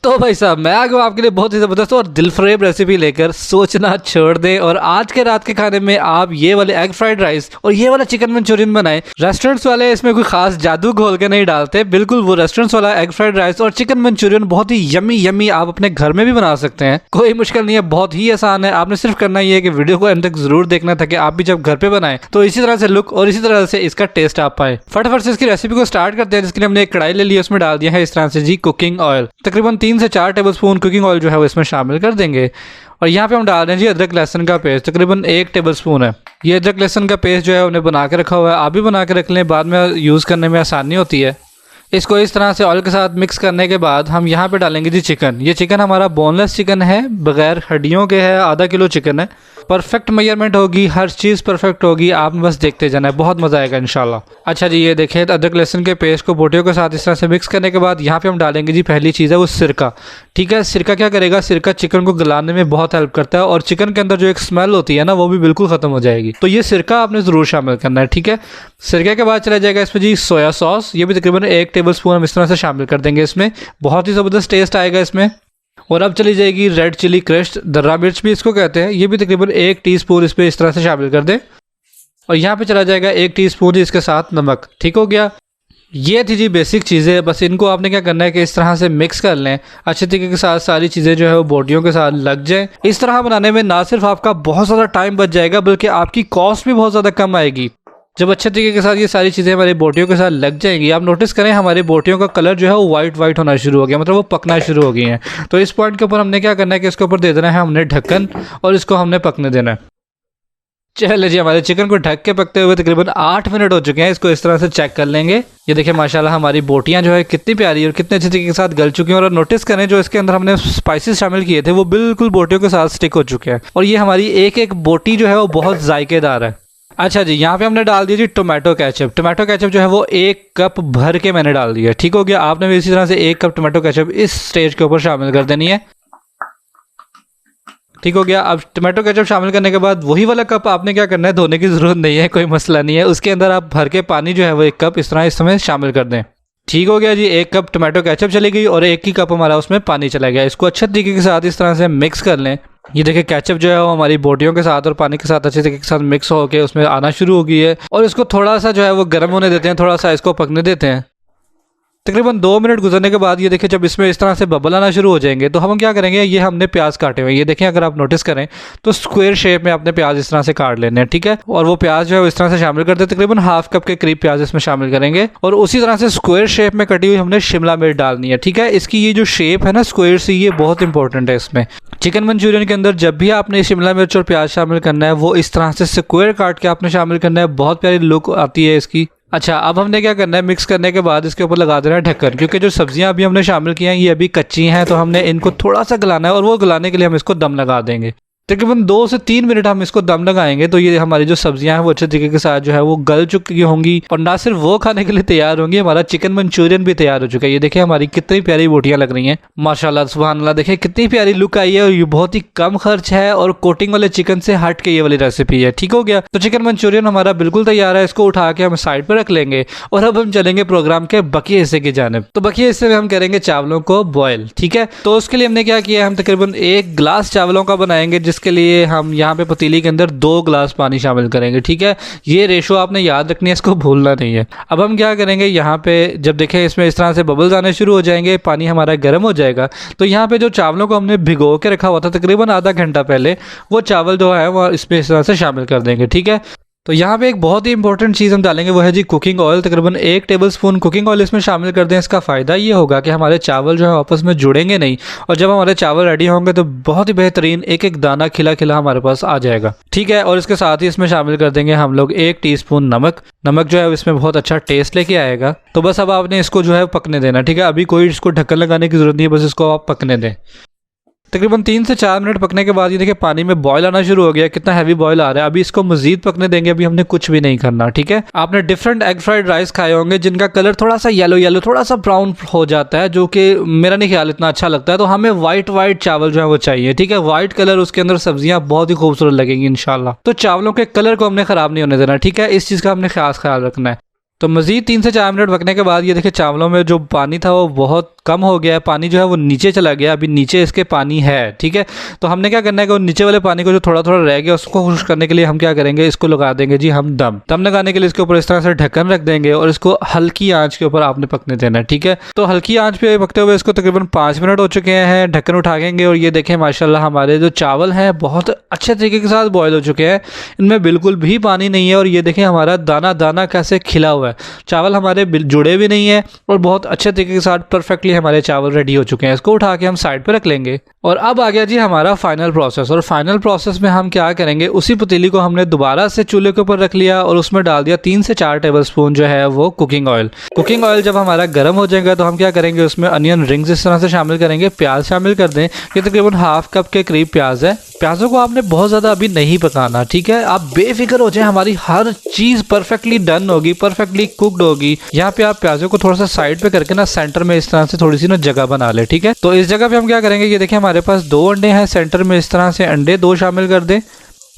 तो भाई साहब मैं आ गया आपके लिए बहुत ही ज़बरदस्त और दिलफरेब रेसिपी लेकर। सोचना छोड़ दें और आज के रात के खाने में आप ये वाले एग फ्राइड राइस और ये वाला चिकन मंचूरियन बनाएं। रेस्टोरेंट्स वाले इसमें कोई खास जादू घोल के नहीं डालते, बिल्कुल वो रेस्टोरेंट्स वाला एग फ्राइड राइस और चिकन मंचूरियन बहुत ही यम्मी यम्मी आप अपने घर में भी बना सकते हैं। कोई मुश्किल नहीं है, बहुत ही आसान है। आपने सिर्फ करना ये है कि वीडियो को अंत तक जरूर देखना ताकि आप भी जब घर पे बनाएं तो इसी तरह से लुक और इसी तरह से इसका टेस्ट आप पाए। फटाफट से इसकी रेसिपी को स्टार्ट करते हैं। जिसके लिए हमने एक कढ़ाई ले ली, उसमें डाल दिया है इस तरह से जी कुकिंग ऑयल। तकरीबन 3 से 4 टेबल स्पून कुकिंग ऑयल जो है वो इसमें शामिल कर देंगे। और यहाँ पे हम डाल रहे हैं जी अदरक लहसुन का पेस्ट, तकरीबन 1 टेबल स्पून है। ये अदरक लहसुन का पेस्ट जो है उन्हें बना के रखा हुआ है, आप भी बना के रख लें, बाद में यूज़ करने में आसानी होती है। इसको इस तरह से ऑयल के साथ मिक्स करने के बाद हम यहाँ पे डालेंगे जी चिकन। ये चिकन हमारा बोनलेस चिकन है, बगैर हड्डियों के है, आधा किलो चिकन है। परफेक्ट मेजरमेंट होगी, हर चीज़ परफेक्ट होगी, आपने बस देखते जाना है, बहुत मज़ा आएगा इंशाल्लाह। अच्छा जी, ये देखें अदरक लहसुन के पेस्ट को बोटियों के साथ इस तरह से मिक्स करने के बाद यहाँ पे हम डालेंगे जी पहली चीज़ है वो सिरका। ठीक है, सिरका क्या करेगा, सिरका चिकन को गलाने में बहुत हेल्प करता है और चिकन के अंदर जो एक स्मेल होती है ना वो भी बिल्कुल ख़त्म हो जाएगी। तो ये सिरका आपने ज़रूर शामिल करना है। ठीक है, सिरके के बाद चला जाएगा इसमें जी सोया सॉस। ये भी तकरीबन 1 टेबल स्पून हम इस तरह से शामिल कर देंगे, इसमें बहुत ही ज़बरदस्त टेस्ट आएगा इसमें। और अब चली जाएगी रेड चिली क्रश्ड, दर्रा मिर्च भी इसको कहते हैं। ये भी तकरीबन 1 टीस्पून इस पर इस तरह से शामिल कर दें। और यहाँ पे चला जाएगा 1 टीस्पून इसके साथ नमक। ठीक हो गया, ये थी जी बेसिक चीज़ें। बस इनको आपने क्या करना है कि इस तरह से मिक्स कर लें अच्छे तरीके के साथ, सारी चीज़ें जो है वो बोटियों के साथ लग जाएं। इस तरह बनाने में ना सिर्फ आपका बहुत ज़्यादा टाइम बच जाएगा बल्कि आपकी कॉस्ट भी बहुत ज़्यादा कम आएगी। जब अच्छे तरीके के साथ ये सारी चीज़ें हमारी बोटियों के साथ लग जाएंगी, आप नोटिस करें हमारी बोटियों का कलर जो है वो वाइट होना शुरू हो गया, मतलब वो पकना शुरू हो गई हैं। तो इस पॉइंट के ऊपर हमने क्या करना है कि इसके ऊपर दे देना है हमने ढक्कन और इसको हमने पकने देना है। चलिए जी, हमारे चिकन को ढक के पकते हुए तकरीबन 8 मिनट हो चुके हैं। इसको इस तरह से चेक कर लेंगे। ये देखिए माशाल्लाह हमारी बोटियां जो है कितनी प्यारी और कितने अच्छे तरीके के साथ गल चुकी हैं। और नोटिस करें जो इसके अंदर हमने स्पाइसेस शामिल किए थे वो बिल्कुल बोटियों के साथ स्टिक हो चुके हैं और ये हमारी एक एक बोटी जो है वो बहुत जायकेदार है। अच्छा जी, यहाँ पे हमने डाल दिया जी टोमेटो केचप। टोमेटो केचप जो है वो 1 कप भर के मैंने डाल दिया। ठीक हो गया, आपने भी इसी तरह से 1 कप टोमेटो केचप इस स्टेज के ऊपर शामिल कर देनी है। ठीक हो गया, अब टोमेटो केचप शामिल करने के बाद वही वाला कप आपने क्या करना है, धोने की ज़रूरत नहीं है, कोई मसला नहीं है। उसके अंदर आप भर के पानी जो है वो 1 कप इस तरह इस समय शामिल कर दें। ठीक हो गया जी, 1 कप टोमेटो केचप चली गई और 1 ही कप हमारा उसमें पानी चला गया। इसको अच्छे तरीके के साथ इस तरह से मिक्स कर लें। ये देखिए केचप जो है वो हमारी बोटियों के साथ और पानी के साथ अच्छे तरीके के साथ मिक्स होकर उसमें आना शुरू हो गई है। और इसको थोड़ा सा जो है वो गर्म होने देते हैं, थोड़ा सा इसको पकने देते हैं। तकरीबन 2 मिनट गुजरने के बाद ये देखिए जब इसमें इस तरह से बबल आना शुरू हो जाएंगे तो हम क्या करेंगे, ये हमने प्याज काटे हुए, ये देखें अगर आप नोटिस करें तो स्क्वायर शेप में आपने प्याज इस तरह से काट लेने हैं। ठीक है, और वो प्याज जो है इस तरह से शामिल करते हैं, तकरीबन ½ कप के करीब प्याज इसमें शामिल करेंगे। और उसी तरह से स्क्वायर शेप में कटी हुई हमने शिमला मिर्च डालनी है। ठीक है, इसकी ये जो शेप है ना स्क्वायर सी, ये बहुत इंपॉर्टेंट है इसमें। चिकन मंचूरियन के अंदर जब भी आपने शिमला मिर्च और प्याज शामिल करना है वो इस तरह से स्क्वायर काट के आपने शामिल करना है, बहुत प्यारी लुक आती है इसकी। अच्छा, अब हमने क्या करना है, मिक्स करने के बाद इसके ऊपर लगा देना है ढक्कन, क्योंकि जो सब्जियां अभी हमने शामिल की हैं ये अभी कच्ची हैं तो हमने इनको थोड़ा सा गलाना है और वो गलाने के लिए हम इसको दम लगा देंगे। तकरीबन 2 से 3 मिनट हम इसको दम लगाएंगे तो ये हमारी जो सब्जियां हैं वो अच्छे तरीके के साथ जो है वो गल चुकी होंगी और ना सिर्फ वो खाने के लिए तैयार होंगी, हमारा चिकन मंचूरियन भी तैयार हो चुका है। ये देखिए हमारी कितनी प्यारी बोटियां लग रही हैं माशाल्लाह, सुभान अल्लाह। देखिए कितनी प्यारी लुक आई है और ये बहुत ही कम खर्च है और कोटिंग वाले चिकन से हट के ये वाली रेसिपी है। ठीक हो गया, तो चिकन मंचूरियन हमारा बिल्कुल तैयार है। इसको उठा के हम साइड पर रख लेंगे और अब हम चलेंगे प्रोग्राम के बकिए हिस्से की जानिब। तो बकिए हिस्से में हम करेंगे चावलों को बॉयल। ठीक है, तो उसके लिए हमने क्या किया, हम तकरीबन 1 गिलास चावलों का बनाएंगे जिसके लिए हम यहाँ पे पतीली के अंदर 2 गिलास पानी शामिल करेंगे। ठीक है, ये रेशो आपने याद रखनी है, इसको भूलना नहीं है। अब हम क्या करेंगे, यहाँ पे जब देखें इसमें इस तरह से बबल्स आने शुरू हो जाएंगे, पानी हमारा गर्म हो जाएगा, तो यहाँ पे जो चावलों को हमने भिगो के रखा हुआ था तकरीबन आधा घंटा पहले, वो चावल जो है वो इसमें इस तरह से शामिल कर देंगे। ठीक है, तो यहाँ पे एक बहुत ही इंपॉर्टेंट चीज़ हम डालेंगे वो है जी कुकिंग ऑयल। तकरीबन 1 टेबल स्पून कुकिंग ऑयल इसमें शामिल कर दें। इसका फ़ायदा ये होगा कि हमारे चावल जो है आपस में जुड़ेंगे नहीं और जब हमारे चावल रेडी होंगे तो बहुत ही बेहतरीन एक एक दाना खिला खिला हमारे पास आ जाएगा। ठीक है, और इसके साथ ही इसमें शामिल कर देंगे हम लोग 1 टीस्पून नमक। नमक जो है इसमें बहुत अच्छा टेस्ट लेके आएगा। तो बस अब आपने इसको जो है पकने देना। ठीक है, अभी कोई इसको ढक्कन लगाने की ज़रूरत नहीं है, बस इसको आप पकने दें। तकरीबन 3 से 4 मिनट पकने के बाद ये देखिए पानी में बॉयल आना शुरू हो गया, कितना हैवी बॉयल आ रहा है। अभी इसको मजीद पकने देंगे, अभी हमने कुछ भी नहीं करना। ठीक है, आपने डिफरेंट एग फ्राइड राइस खाए होंगे जिनका कलर थोड़ा सा येलो थोड़ा सा ब्राउन हो जाता है, जो कि मेरा नहीं ख्याल इतना अच्छा लगता है। तो हमें वाइट चावल जो है वो चाहिए। ठीक है, वाइट कलर, उसके अंदर सब्जियां बहुत ही खूबसूरत लगेंगी इंशाल्लाह। तो चावलों के कलर को हमने खराब नहीं होने देना। ठीक है, इस चीज़ का हमने खास ख्याल रखना है। तो मज़ीद 3 से 4 मिनट पकने के बाद ये देखिए चावलों में जो पानी था वो बहुत कम हो गया है, पानी जो है वो नीचे चला गया, अभी नीचे इसके पानी है, ठीक है। तो हमने क्या करना है कि नीचे वाले पानी को जो थोड़ा थोड़ा रह गया उसको खुश करने के लिए हम क्या करेंगे, इसको लगा देंगे जी हम दम लगाने के लिए इसके ऊपर इस तरह से ढक्कन रख देंगे और इसको हल्की आंच के ऊपर आपने पकने देना है, ठीक है। तो हल्की आंच पे पकते हुए इसको तकरीबन 5 मिनट हो चुके हैं, ढक्कन उठाएंगे और ये देखें माशाल्लाह हमारे जो चावल हैं बहुत अच्छे तरीके के साथ बॉयल हो चुके हैं, इनमें बिल्कुल भी पानी नहीं है और ये देखें हमारा दाना दाना कैसे खिला हुआ है, चावल हमारे जुड़े भी नहीं है और बहुत अच्छे तरीके के साथ परफेक्टली हमारे चावल रेडी हो चुके हैं। इसको उठा के हम साइड पे रख लेंगे और अब आ गया जी हमारा फाइनल प्रोसेस। और फाइनल प्रोसेस में हम क्या करेंगे, उसी पतीली को हमने दोबारा से चूल्हे के ऊपर रख लिया और उसमें डाल दिया 3 से 4 टेबलस्पून जो है वो कुकिंग ऑयल। कुकिंग ऑयल जब हमारा गर्म हो जाएगा तो हम क्या करेंगे, उसमें अनियन रिंग्स इस तरह से शामिल करेंगे, प्याज शामिल कर दें, ये तकरीबन हाफ कप के करीब प्याज है। प्याजों को आपने बहुत ज़्यादा अभी नहीं पकाना, ठीक है, आप बेफिक्र हो जाए, हमारी हर चीज़ परफेक्टली डन होगी, परफेक्टली कुक्ड होगी। यहाँ पे आप प्याजों को थोड़ा सा साइड पे करके ना सेंटर में इस तरह से थोड़ी सी ना जगह बना ले, ठीक है। तो इस जगह पे हम क्या करेंगे, ये देखिए हमारे पास 2 अंडे हैं, सेंटर में इस तरह से अंडे 2 शामिल कर दें।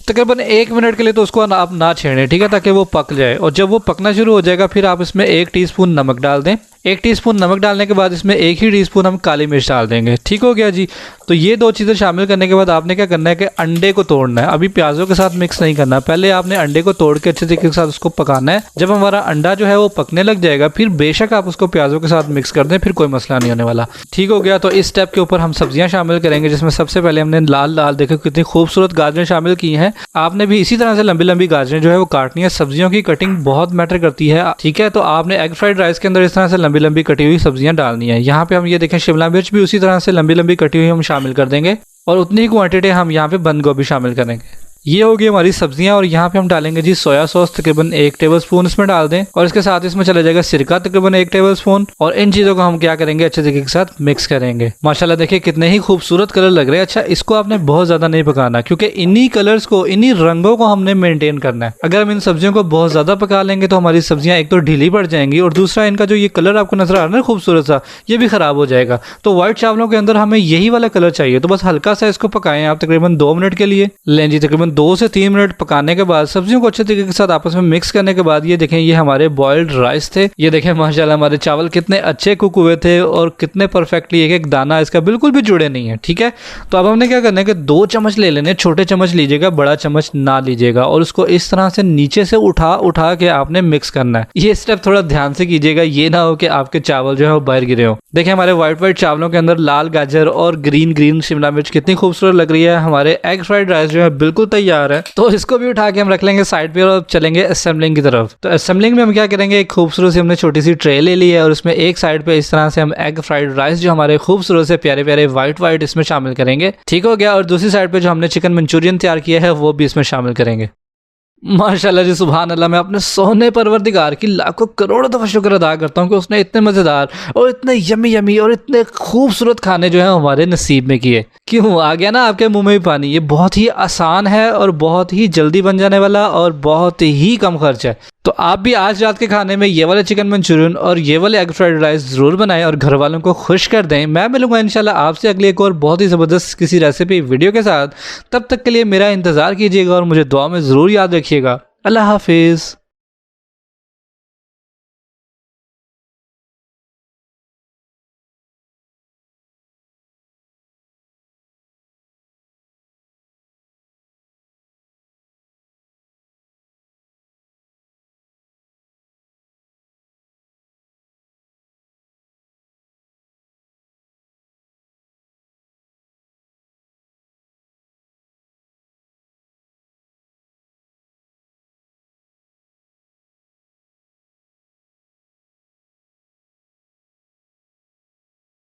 तकरीबन 1 मिनट के लिए तो उसको आप ना छेड़ें, ठीक है, ताकि वो पक जाए। और जब वो पकना शुरू हो जाएगा फिर आप इसमें 1 टीस्पून नमक डाल दें। 1 टीस्पून नमक डालने के बाद इसमें 1 ही टीस्पून हम काली मिर्च डाल देंगे, ठीक हो गया जी। तो ये 2 चीज़ें शामिल करने के बाद आपने क्या करना है कि अंडे को तोड़ना है, अभी प्याजों के साथ मिक्स नहीं करना, पहले आपने अंडे को तोड़ के अच्छे तरीके के साथ उसको पकाना है। जब हमारा अंडा जो है वो पकने लग जाएगा फिर बेशक आप उसको प्याजों के साथ मिक्स कर दें, फिर कोई मसला नहीं होने वाला, ठीक हो गया। तो इस स्टेप के ऊपर हम सब्जियां शामिल करेंगे, जिसमें सबसे पहले हमने लाल लाल देखो कितनी खूबसूरत गाजरें शामिल की हैं। आपने भी इसी तरह से लंबी लंबी गाजरें जो है वो काटनी है, सब्जियों की कटिंग बहुत मैटर करती है, ठीक है। तो आपने एग फ्राइड राइस के अंदर इस तरह से लंबी लंबी कटी हुई सब्जियां डालनी है। यहाँ पे हम ये देखें शिमला मिर्च भी उसी तरह से लंबी लंबी कटी हुई हम शामिल कर देंगे और उतनी ही क्वांटिटी हम यहाँ पे बंद गोभी शामिल करेंगे। ये होगी हमारी सब्जियां और यहाँ पे हम डालेंगे जी सोया सॉस तकरीबन 1 टेबलस्पून इसमें डाल दें और इसके साथ इसमें चला जाएगा सिरका तकरीबन 1 टेबलस्पून और इन चीज़ों को हम क्या करेंगे अच्छे तरीके के साथ मिक्स करेंगे। माशाल्लाह देखिए कितने ही खूबसूरत कलर लग रहे हैं। अच्छा, इसको आपने बहुत ज़्यादा नहीं पकाना क्योंकि इन्हीं कलर्स को, इन्हीं रंगों को हमने मेनटेन करना है। अगर हम इन सब्जियों को बहुत ज़्यादा पका लेंगे तो हमारी सब्जियाँ एक तो ढीली पड़ जाएंगी और दूसरा इनका जो ये कलर आपको नजर आ रहा है ना खूबसूरत सा, ये भी ख़राब हो जाएगा। तो व्हाइट चावलों के अंदर हमें यही वाला कलर चाहिए, तो बस हल्का सा इसको पकाएं आप तकरीबन 2 मिनट के लिए। लें जी, तकरीबन 2 से 3 मिनट पकाने के बाद सब्जियों को अच्छे तरीके के साथ आपस में मिक्स करने के बाद ये देखें, ये हमारे बॉइल्ड राइस थे। ये देखें माशाल्लाह हमारे चावल कितने अच्छे कुक हुए थे और कितने परफेक्टली एक एक दाना इसका बिल्कुल भी जुड़े नहीं है, ठीक है। तो अब हमने क्या करना है कि 2 चम्मच ले लेने, छोटे चम्मच लीजिएगा, बड़ा चम्मच ना लीजिएगा, और उसको इस तरह से नीचे से उठा के आपने मिक्स करना है। ये स्टेप थोड़ा ध्यान से कीजिएगा, ये ना हो कि आपके चावल जो है वो बाहर गिरे हो। देखिए हमारे व्हाइट चावलों के अंदर लाल गाजर और ग्रीन शिमला मिर्च कितनी खूबसूरत लग रही है। हमारे एग फ्राइड राइस जो है बिल्कुल तैयार है। तो इसको भी उठा के हम रख लेंगे साइड पे और चलेंगे असेंबलिंग की तरफ। तो असेंबलिंग में हम क्या करेंगे, एक खूबसूरत सी हमने छोटी सी ट्रे ले ली है और उसमें एक साइड पे इस तरह से हम एग फ्राइड राइस जो हमारे खूबसूरत से प्यारे प्यारे व्हाइट इसमें शामिल करेंगे, ठीक हो गया। और दूसरी साइड पे जो हमने चिकन मंचूरियन तैयार किया है वो भी इसमें शामिल करेंगे। माशाल्लाह जी, सुभान अल्लाह। मैं अपने सोने परवरदिगार की लाखों करोड़ों दफ़ा शुक्र अदा करता हूँ कि उसने इतने मज़ेदार और इतने यमी और इतने खूबसूरत खाने जो है हमारे नसीब में किए। क्यों आ गया ना आपके मुंह में भी पानी। ये बहुत ही आसान है और बहुत ही जल्दी बन जाने वाला और बहुत ही कम खर्च है। तो आप भी आज रात के खाने में ये वाले चिकन मंचूरियन और ये वाले एग फ्राइड राइस ज़रूर बनाएं और घर वालों को खुश कर दें। मैं मिलूंगा इंशाल्लाह आपसे अगली एक और बहुत ही ज़बरदस्त किसी रेसिपी वीडियो के साथ। तब तक के लिए मेरा इंतज़ार कीजिएगा और मुझे दुआ में ज़रूर याद रखिएगा। अल्लाह हाफिज़।